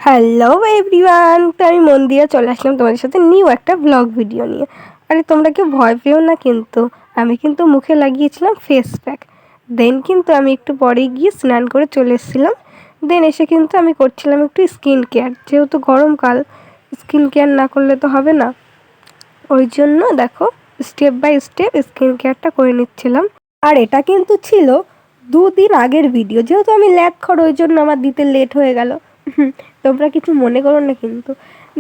Hello everyone, তো আমি মন দিয়ে চলে আসলাম তোমাদের সাথে নিউ একটা ব্লগ ভিডিও নিয়ে। আরে তোমরা কেউ ভয় পেও না, কিন্তু আমি কিন্তু মুখে লাগিয়েছিলাম ফেস প্যাক। দেন কিন্তু আমি একটু পরে গিয়ে স্নান করে চলে এসেছিলাম। দেন এসে কিন্তু আমি করছিলাম একটু স্কিন কেয়ার, যেহেতু গরমকাল স্কিন কেয়ার না করলে তো হবে না। ওই জন্য দেখো স্টেপ বাই স্টেপ স্কিন কেয়ারটা করে নিচ্ছিলাম। আর এটা কিন্তু ছিল 2 দিন আগের ভিডিও, যেহেতু আমি ল্যাটখর ওই জন্য আমার দিতে লেট হয়ে গেল। তোমরা কিছু মনে করো না কিন্তু।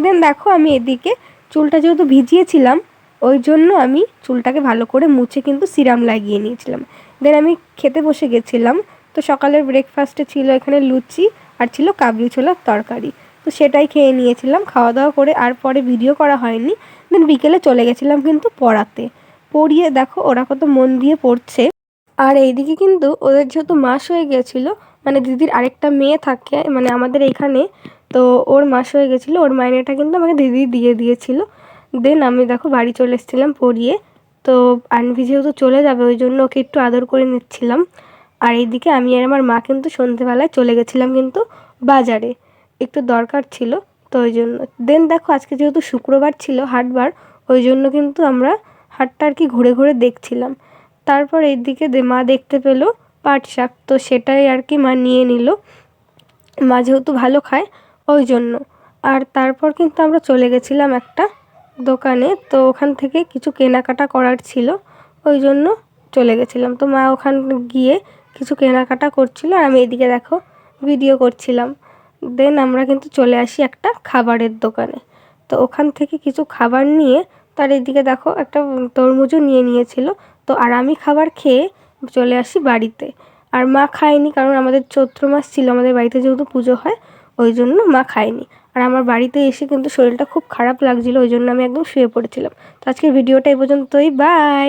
দেন দেখো আমি এদিকে চুলটা যেহেতু ভিজিয়েছিলাম, ওই জন্য আমি চুলটাকে ভালো করে মুছে কিন্তু সিরাম লাগিয়ে নিয়েছিলাম। দেন আমি খেতে বসে গেছিলাম। তো সকালের ব্রেকফাস্টে ছিল এখানে লুচি আর ছিল কাবলি ছোলার তরকারি। তো সেটাই খেয়ে নিয়েছিলাম। খাওয়া দাওয়া করে আর পরে ভিডিও করা হয়নি। দেন বিকেলে চলে গেছিলাম কিন্তু পড়াতে। পড়িয়ে দেখো ওরা কত মন দিয়ে পড়ছে। আর এইদিকে কিন্তু ওদের যেহেতু মাস হয়ে গিয়েছিলো, মানে দিদির আরেকটা মেয়ে থাকে মানে আমাদের এইখানে, তো ওর মাস হয়ে গেছিলো, ওর মাইনেটা কিন্তু আমাকে দিদি দিয়ে দিয়েছিল। দেন আমি দেখো বাড়ি চলে এসেছিলাম পড়িয়ে। তো আনভি যেহেতু চলে যাবে ওই জন্য ওকে একটু আদর করে নিচ্ছিলাম। আর এইদিকে আমি আর আমার মা কিন্তু সন্ধেবেলায় চলে গেছিলাম কিন্তু বাজারে, একটু দরকার ছিল, তো ওই জন্য। দেন দেখো আজকে যেহেতু শুক্রবার ছিল হাটবার, ওই জন্য কিন্তু আমরা হাটটা আর কি ঘুরে ঘুরে দেখছিলাম। তারপর এইদিকে মা দেখতে পেলো পাট শাক, তো সেটাই আর কি মা নিয়ে নিল। মা যেহেতু ভালো খায় ওই জন্য। আর তারপর কিন্তু আমরা চলে গেছিলাম একটা দোকানে, তো ওখান থেকে কিছু কেনাকাটা করার ছিল, ওই জন্য চলে গেছিলাম। তো মা ওখানে গিয়ে কিছু কেনাকাটা করছিল আর আমি এদিকে দেখো ভিডিও করছিলাম। দেন আমরা কিন্তু চলে আসি একটা খাবারের দোকানে। তো ওখান থেকে কিছু খাবার নিয়ে, তার এদিকে দেখো একটা তরমুজও নিয়ে নিয়েছিল। তো আর আমি খাবার খেয়ে চলে আসি বাড়িতে। আর মা খায়নি, কারণ আমাদের চৈত্র মাস ছিল, আমাদের বাড়িতে যেহেতু পুজো হয় ওই জন্য মা খায়নি। আর আমার বাড়িতে এসে কিন্তু শরীরটা খুব খারাপ লাগছিলো, ওই জন্য আমি একদম শুয়ে পড়েছিলাম। তো আজকের ভিডিওটা এই পর্যন্তই, বাই।